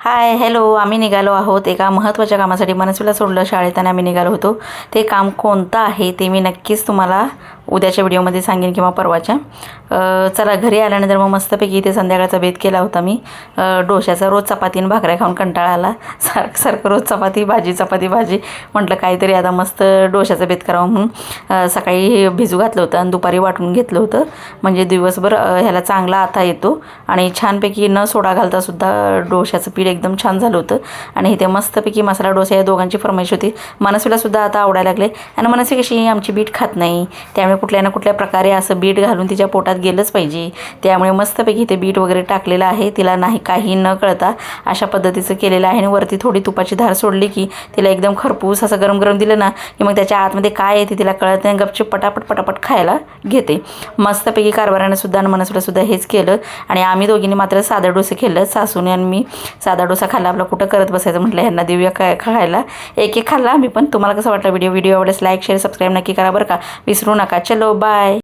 Hi hello, आम्ही निघालो आहोत एका महत्त्वाच्या कामासाठी. मनस्वीला सोडलं शाळेत आणि आम्ही निघालो होतो. ते काम कोणतं आहे ते मी नक्कीच तुम्हाला उद्याच्या व्हिडिओमध्ये सांगेन किंवा परवाच्या. चला, घरी आल्यानंतर मग मस्तपैकी इथे संध्याकाळचा बेत केला होता मी डोश्याचा. रोज चपाती आणि भाकऱ्या खाऊन कंटाळा आला, सारखं रोज चपाती भाजी. म्हटलं काहीतरी आता मस्त डोश्याचा बेत करावं म्हणून सकाळी भिजू घातलं होतं आणि दुपारी वाटून घेतलं होतं. म्हणजे दिवसभर ह्याला चांगला आता येतो आणि छानपैकी न सोडा घालता सुद्धा डोश्याचं पीठ एकदम छान झालं होतं. आणि इथे मस्तपैकी मसाला डोसा या दोघांची फरमाईश होती. मनस्वीलासुद्धा आता आवडायला लागले. आणि मनस्वी कशी आमची बीट खात नाही, त्यामुळे कुठल्या ना कुठल्या प्रकारे असं बीट घालून तिच्या पोटात गेलंच पाहिजे. त्यामुळे मस्तपैकी ते बीट वगैरे टाकलेलं आहे. तिला नाही काही न कळता अशा पद्धतीचं केलेलं आहे. आणि वरती थोडी तुपाची धार सोडली की तिला एकदम खरपूस असं गरम गरम दिलं ना की मग त्याच्या आतमध्ये काय आहे ते तिला कळत नाही, गपचूप पटापट खायला घेते. मस्तपैकी कारभाराने सुद्धा आणि मनस्वीलासुद्धा हेच केलं. आणि आम्ही दोघींनी मात्र साधं डोसे खेळलं. सासूने आणि मी साधा डोसा खाल्ला. आपला कुठं करत बसायचं, म्हटलं ह्यांना देऊया खायला. एक खाल्ला आम्ही पण. तुम्हाला कसं वाटलं व्हिडिओ आवडल्यास लाईक शेअर सबस्क्राईब नक्की करा बरं का, विसरू नका. चलो बाय.